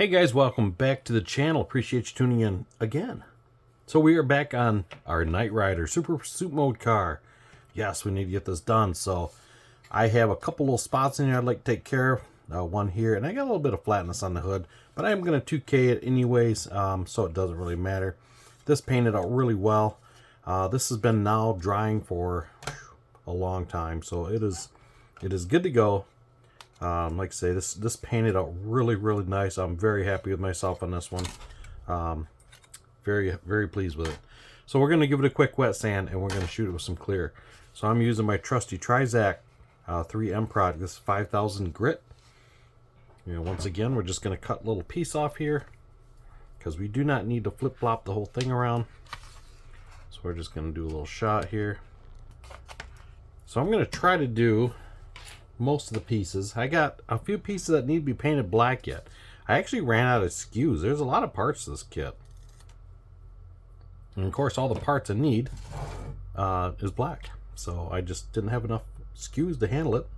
Hey guys, welcome back to the channel. Appreciate you tuning in again. So we are back on our Knight Rider Super Pursuit Mode car. Yes, we need to get this done. So I have a couple little spots in here I'd like to take care of. One here, and I got a little bit of flatness on the hood, but I'm going to 2K it anyways, so it doesn't really matter. This painted out really well. This has been now drying for a long time, so it is good to go. Like I say, this painted out really nice. I'm very happy with myself on this one. Very pleased with it. So we're going to give it a quick wet sand, and we're going to shoot it with some clear. So I'm using my trusty Trizac 3M product. This is 5000 grit. Once again, we're just going to cut a little piece off here because we do not need to flip-flop the whole thing around. So we're just going to do a little shot here. So I'm going to try to do most of the pieces. I got a few pieces that need to be painted black yet. I actually ran out of SKUs. There's a lot of parts to this kit. And of course, all the parts I need is black. So I just didn't have enough SKUs to handle it.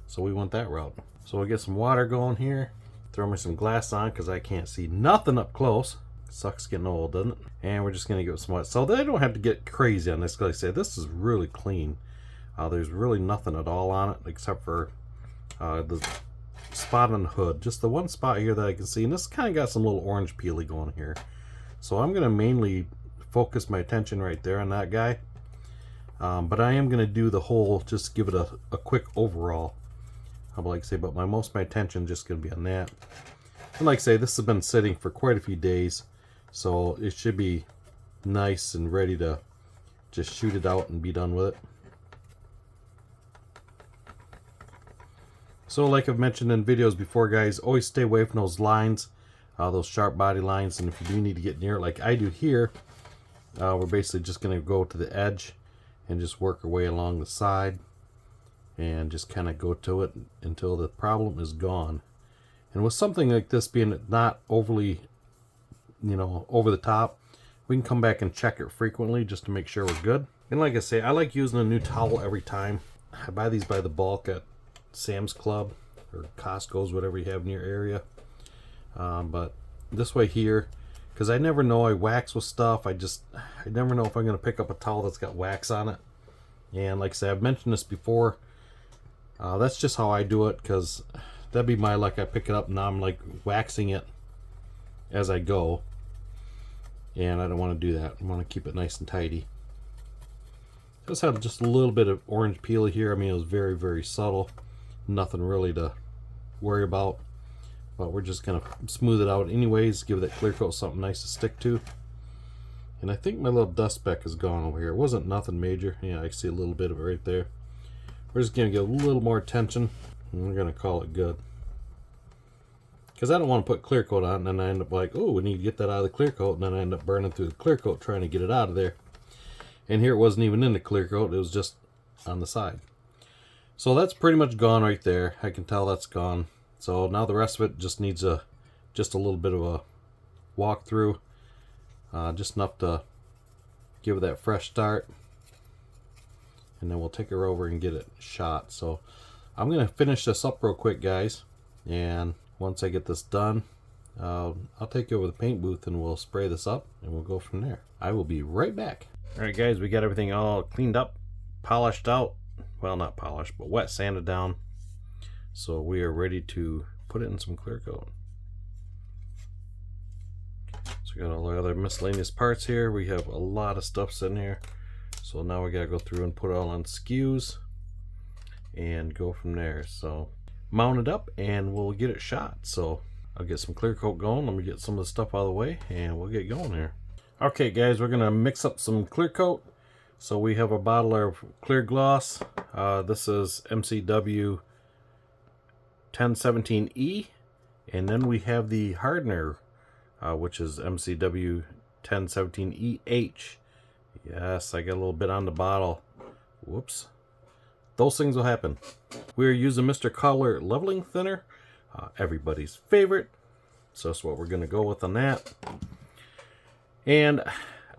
So we went that route. So we'll get some water going here. Throw me some glass on because I can't see nothing up close. Sucks getting old, doesn't it? And we're just going to give it some wet. So they don't have to get crazy on this. Like I said, this is really clean. There's really nothing at all on it except for the spot on the hood. Just the one spot here that I can see. And this kind of got some little orange peely going here. So I'm going to mainly focus my attention right there on that guy. But I am going to do the whole, just give it a quick overall. I would like to say, but my attention just going to be on that. And like I say, this has been sitting for quite a few days. So it should be nice and ready to just shoot it out and be done with it. So like I've mentioned in videos before, guys, always stay away from those lines, those sharp body lines. And if you do need to get near it like I do here, we're basically just going to go to the edge and just work our way along the side and just kind of go to it until the problem is gone. And with something like this being not overly, over the top, we can come back and check it frequently just to make sure we're good. And like I say, I like using a new towel every time. I buy these by the bulk at Sam's Club or Costco's, whatever you have in your area. But this way here, because I never know, I wax with stuff. I never know if I'm going to pick up a towel that's got wax on it. And like I said, I've mentioned this before. That's just how I do it, because that'd be my luck. I pick it up and now I'm like waxing it as I go. And I don't want to do that. I want to keep it nice and tidy. Just had just a little bit of orange peel here. I mean, it was very subtle. Nothing really to worry about, but we're just gonna smooth it out anyways, give that clear coat something nice to stick to. And I think my little dust speck is gone over here. It wasn't nothing major. Yeah, I see a little bit of it right there. We're just gonna get a little more attention and we're gonna call it good, because I don't want to put clear coat on and then I end up like, oh, we need to get that out of the clear coat, and then I end up burning through the clear coat trying to get it out of there. And here it wasn't even in the clear coat, it was just on the side. So that's pretty much gone right there. I can tell that's gone. So now the rest of it just needs just a little bit of a walkthrough, just enough to give it that fresh start. And then we'll take her over and get it shot. So I'm going to finish this up real quick, guys. And once I get this done, I'll take you over the paint booth and we'll spray this up and we'll go from there. I will be right back. Alright guys, we got everything all cleaned up, polished out. Well, not polished, but wet sanded down. So we are ready to put it in some clear coat. So we got all the other miscellaneous parts here. We have a lot of stuff sitting here. So now we gotta go through and put it all on SKUs and go from there. So mount it up and we'll get it shot. So I'll get some clear coat going. Let me get some of the stuff out of the way and we'll get going here. Okay guys, we're gonna mix up some clear coat. So we have a bottle of clear gloss. This is MCW 1017E, and then we have the hardener, which is MCW 1017EH. Yes, I got a little bit on the bottle. Whoops. Those things will happen. We're using mr.color leveling thinner, everybody's favorite. So that's what we're going to go with on that. And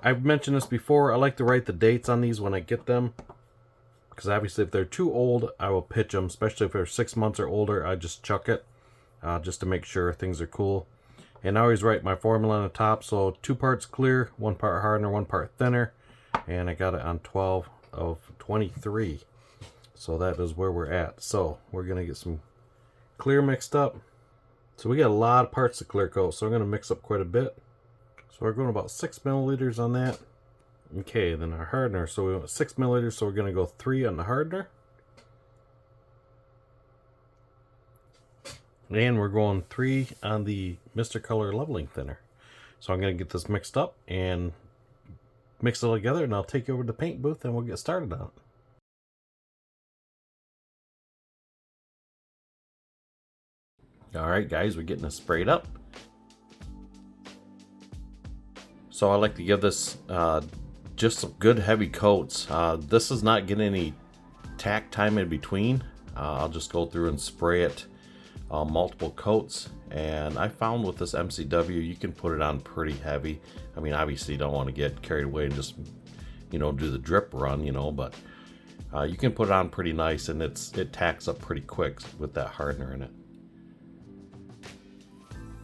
I've mentioned this before, I like to write the dates on these when I get them, because obviously if they're too old, I will pitch them, especially if they're 6 months or older. I just chuck it, just to make sure things are cool. And I always write my formula on the top. So 2 parts clear, 1 part hardener, 1 part thinner. And I got it on 12 of 23. So that is where we're at. So we're going to get some clear mixed up. So we got a lot of parts to clear coat. So I'm going to mix up quite a bit. So we're going about 6 milliliters on that. Okay, then our hardener. So we want 6 milliliters. So we're going to go 3 on the hardener. And we're going 3 on the Mr.Color leveling thinner. So I'm going to get this mixed up and mix it all together, and I'll take you over to the paint booth and we'll get started on it. Alright guys, we're getting this sprayed up. So I like to give this just some good heavy coats. This is not getting any tack time in between. I'll just go through and spray it multiple coats, and I found with this MCW you can put it on pretty heavy. I mean, obviously you don't want to get carried away and just, you know, do the drip run, you know, but you can put it on pretty nice, and it tacks up pretty quick with that hardener in it.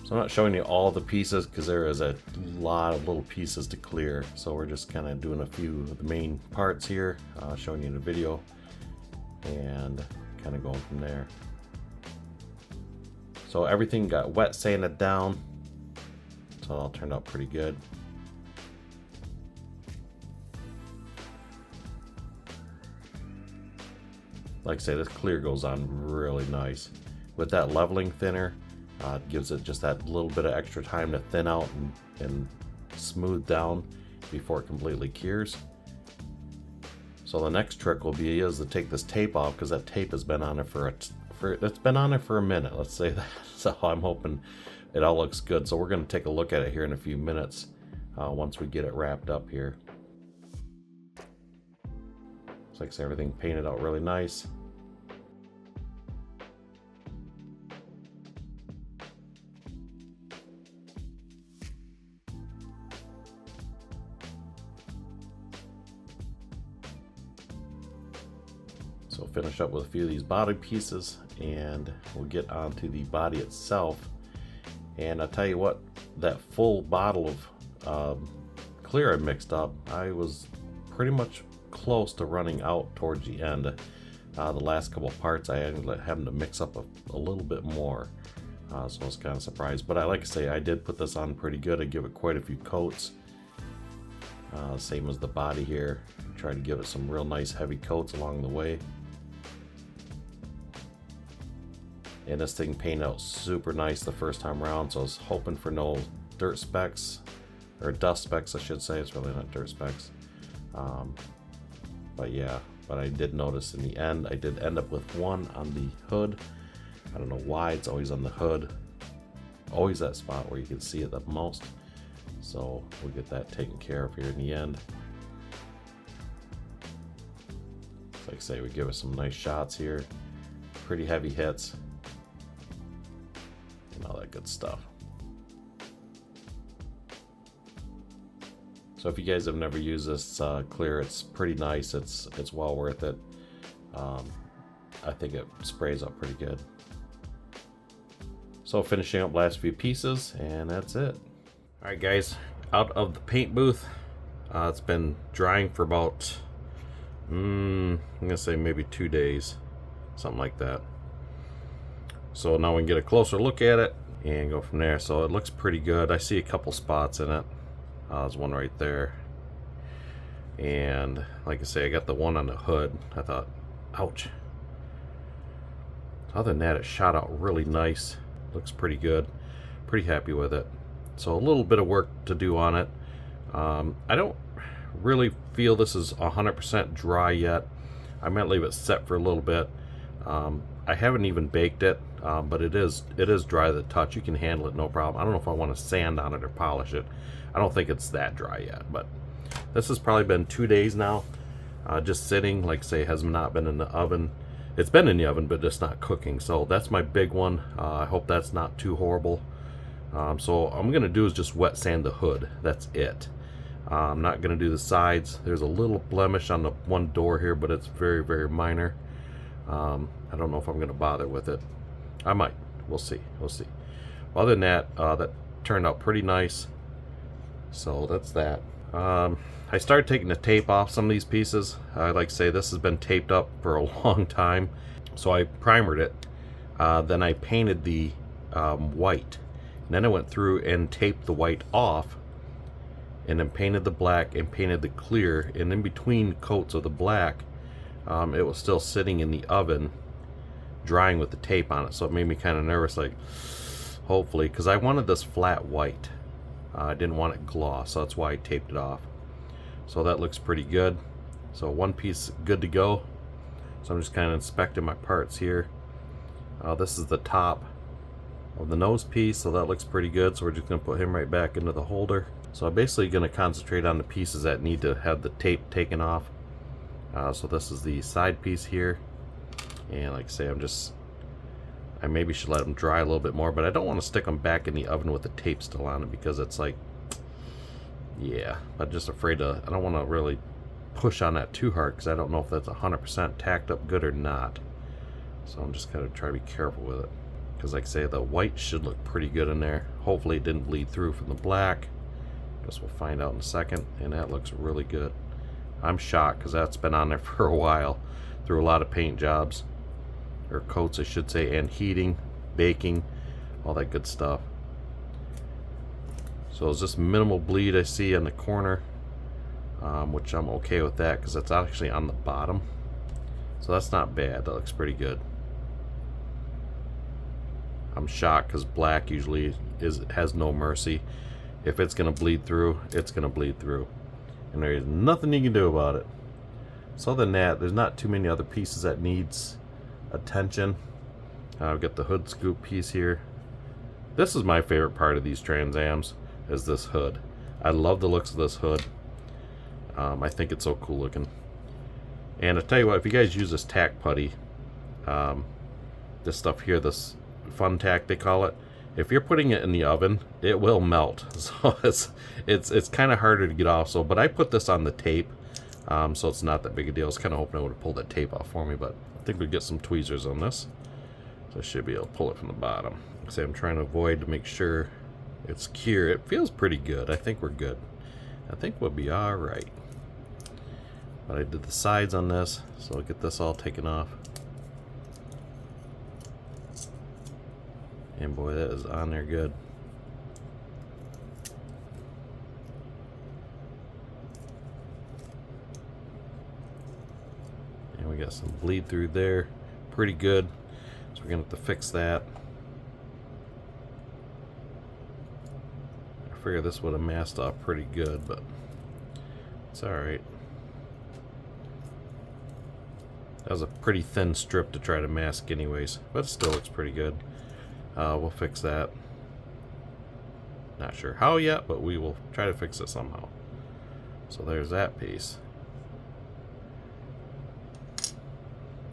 So I'm not showing you all the pieces because there is a lot of little pieces to clear, so we're just kind of doing a few of the main parts here, showing you the video and kind of going from there. So everything got wet sanded down, so it all turned out pretty good. Like I say, this clear goes on really nice. With that leveling thinner, it gives it just that little bit of extra time to thin out and smooth down before it completely cures. So the next trick will be is to take this tape off, because that tape has been on it it's been on it for a minute, let's say that. So I'm hoping it all looks good. So we're going to take a look at it here in a few minutes once we get it wrapped up here. So like I say, everything painted out really nice. So finish up with a few of these body pieces, and we'll get onto the body itself. And I'll tell you what, that full bottle of clear I mixed up, I was pretty much close to running out towards the end. The last couple parts I ended up having to mix up a little bit more, so I was kind of surprised. But like I say, I did put this on pretty good. I give it quite a few coats, same as the body here. Try to give it some real nice heavy coats along the way. And this thing painted out super nice the first time around, so I was hoping for no dirt specks, or dust specks I should say. It's really not dirt specks. But yeah, but I did notice in the end, I did end up with one on the hood. I don't know why, it's always on the hood. Always that spot where you can see it the most. So we'll get that taken care of here in the end. Like I say, we give it some nice shots here. Pretty heavy hits. And all that good stuff. So if you guys have never used this clear, it's pretty nice. It's well worth it. I think it sprays up pretty good. So finishing up last few pieces, and that's it. All right, guys, out of the paint booth. It's been drying for about, I'm gonna say maybe 2 days, something like that. So now we can get a closer look at it and go from there. So it looks pretty good. I see a couple spots in it. There's one right there. And like I say, I got the one on the hood. I thought, ouch. Other than that, it shot out really nice. Looks pretty good. Pretty happy with it. So a little bit of work to do on it. I don't really feel this is 100% dry yet. I might leave it set for a little bit. I haven't even baked it, but it is dry to the touch. You can handle it no problem. I don't know if I want to sand on it or polish it. I don't think it's that dry yet, but this has probably been 2 days now, just sitting. Like I say, has not been in the oven. It's been in the oven, but just not cooking. So that's my big one. I hope that's not too horrible. So I'm gonna do is just wet sand the hood. That's it. I'm not gonna do the sides. There's a little blemish on the one door here, but it's very, very minor. I don't know if I'm gonna bother with it. I might. We'll see. We'll see. Other than that, that turned out pretty nice. So that's that. I started taking the tape off some of these pieces. I'd like to say this has been taped up for a long time. So I primered it. Then I painted the white. And then I went through and taped the white off. And then painted the black and painted the clear. And in between coats of the black, it was still sitting in the oven drying with the tape on it. So it made me kind of nervous, like, hopefully, because I wanted this flat white. I didn't want it gloss, so that's why I taped it off. So that looks pretty good. So one piece good to go. So I'm just kind of inspecting my parts here. This is the top of the nose piece, so that looks pretty good. So we're just going to put him right back into the holder. So I'm basically going to concentrate on the pieces that need to have the tape taken off. So this is the side piece here. And like I say, I maybe should let them dry a little bit more, but I don't want to stick them back in the oven with the tape still on it, because it's like, yeah, I'm just afraid I don't want to really push on that too hard, because I don't know if that's 100% tacked up good or not. So I'm just going to try to be careful with it, because like I say, the white should look pretty good in there. Hopefully it didn't bleed through from the black. Guess we'll find out in a second. And that looks really good. I'm shocked, because that's been on there for a while, through a lot of paint jobs, or coats I should say, and heating, baking, all that good stuff. So it's just minimal bleed I see in the corner, which I'm okay with that, because that's actually on the bottom. So that's not bad. That looks pretty good. I'm shocked, because black usually has no mercy. If it's going to bleed through, it's going to bleed through. And there is nothing you can do about it. So other than that, there's not too many other pieces that needs attention. I've got the hood scoop piece here. This is my favorite part of these Trans Ams, is this hood. I love the looks of this hood. I think it's so cool looking. And I tell you what, if you guys use this tack putty, this stuff here, this fun tack they call it, if you're putting it in the oven, it will melt. So it's kind of harder to get off. So, but I put this on the tape, so it's not that big a deal. I was kind of hoping it would have pulled that tape off for me, but I think we'll get some tweezers on this. So I should be able to pull it from the bottom. See, I'm trying to avoid to make sure it's secure. It feels pretty good. I think we're good. I think we'll be all right. But I did the sides on this, so I'll get this all taken off. And boy, that is on there good. And we got some bleed through there. Pretty good. So we're going to have to fix that. I figure this would have masked off pretty good, but it's alright. That was a pretty thin strip to try to mask anyways, but it still looks pretty good. We'll fix that. Not sure how yet, but we will try to fix it somehow. So there's that piece.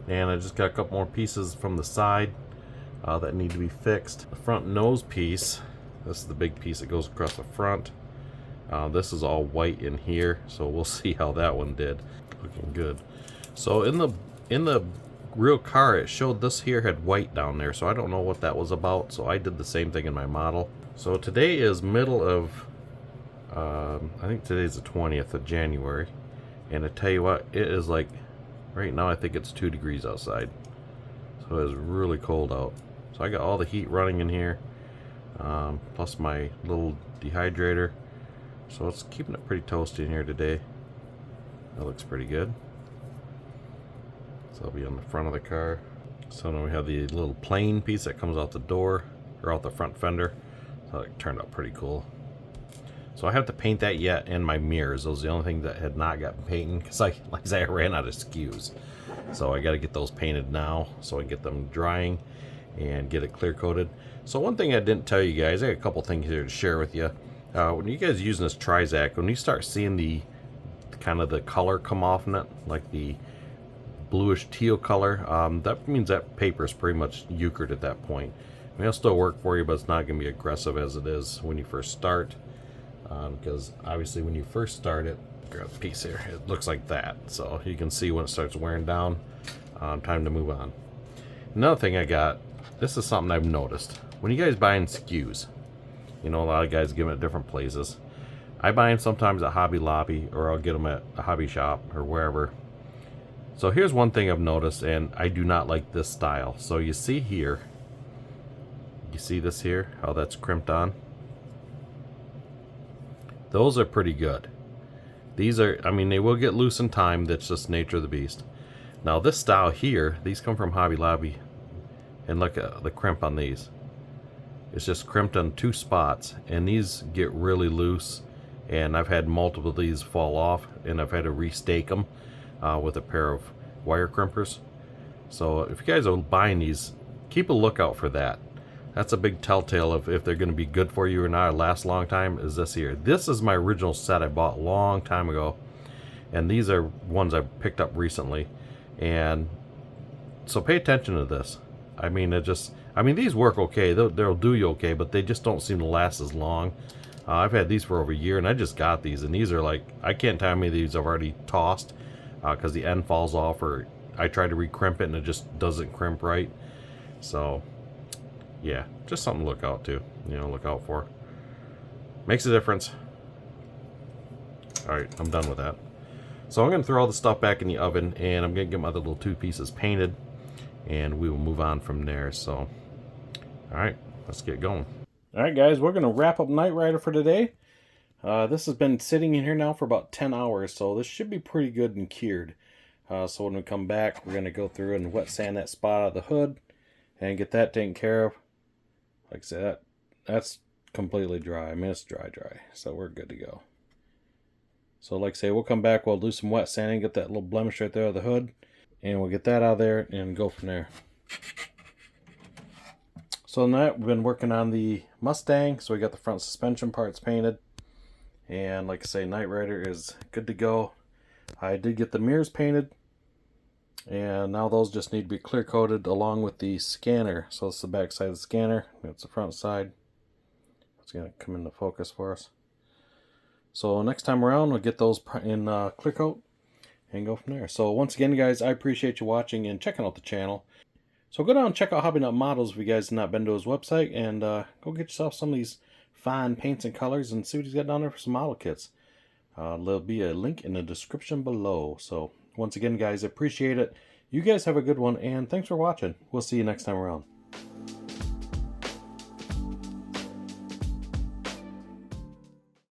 And I just got a couple more pieces from the side that need to be fixed. The front nose piece, this is the big piece that goes across the front. This is all white in here, so we'll see how that one did. Looking good. So in the real car, it showed this here had white down there, so I don't know what that was about. So I did the same thing in my model. So today is middle of I think today's the 20th of January, and I tell you what, it is like right now I think it's 2 degrees outside, so it is really cold out. So I got all the heat running in here, plus my little dehydrator, so it's keeping it pretty toasty in here today. That looks pretty good. So I'll be on the front of the car. So now we have the little plain piece that comes out the door, or out the front fender. So it turned out pretty cool. So I have to paint that yet, and my mirrors. Those are the only things that had not gotten painted, because like I say, I ran out of SKUs. So I got to get those painted now, so I can get them drying and get it clear coated. So one thing I didn't tell you guys, I got a couple things here to share with you. When you guys are using this Trizac, when you start seeing the kind of the color come off in it, like the bluish teal color, that means that paper is pretty much euchred at that point. I mean, it'll still work for you, but it's not going to be aggressive as it is when you first start, because obviously when you first start it, grab a piece here, it looks like that. So you can see when it starts wearing down, time to move on. Another thing I got, this is something I've noticed. When you guys buying SKUs, You know, a lot of guys give them at different places. I buy them sometimes at Hobby Lobby, or I'll get them at a hobby shop or wherever. So here's one thing I've noticed, and I do not like this style. So you see here, you see this here, how that's crimped on? Those are pretty good. These are, I mean, they will get loose in time. That's just nature of the beast. Now this style here, these come from Hobby Lobby. And look at the crimp on these. It's just crimped on 2 spots. And these get really loose. And I've had multiple of these fall off. And I've had to restake them with a pair of wire crimpers. So if you guys are buying these, keep a lookout for that. That's a big telltale of if they're going to be good for you or not, or last a long time, is this here. This is my original set I bought a long time ago. And these are ones I picked up recently. And so pay attention to this. I mean, these work okay. They'll do you okay, but they just don't seem to last as long. I've had these for over a year, and I just got these. And these are like, I can't tell how many of these I've already tossed because the end falls off, or I try to recrimp it and it just doesn't crimp right. So yeah, just something to look out to, look out for. Makes a difference. Alright, I'm done with that. So I'm going to throw all the stuff back in the oven, and I'm going to get my other little 2 pieces painted, and we will move on from there. So, alright, let's get going. Alright guys, we're going to wrap up Knight Rider for today. This has been sitting in here now for about 10 hours, so this should be pretty good and cured. So when we come back, we're going to go through and wet sand that spot out of the hood, and get that taken care of. Like I said, that's completely dry. I mean, it's dry, so we're good to go. So like I say, we'll come back, we'll do some wet sanding, get that little blemish right there of the hood, and we'll get that out of there and go from there. So now we've been working on the Mustang, so we got the front suspension parts painted, and like I say, Knight Rider is good to go. I did get the mirrors painted, and now those just need to be clear coated along with the scanner. So it's the back side of the scanner, that's the front side. It's going to come into focus for us. So next time around, we'll get those in clear coat and go from there. So once again, guys, I appreciate you watching and checking out the channel. So go down and check out Hobby Nut Models if you guys have not been to his website, and go get yourself some of these fine paints and colors and see what he's got down there for some model kits. There'll be a link in the description below. So once again, guys, I appreciate it. You guys have a good one, and thanks for watching. We'll see you next time around.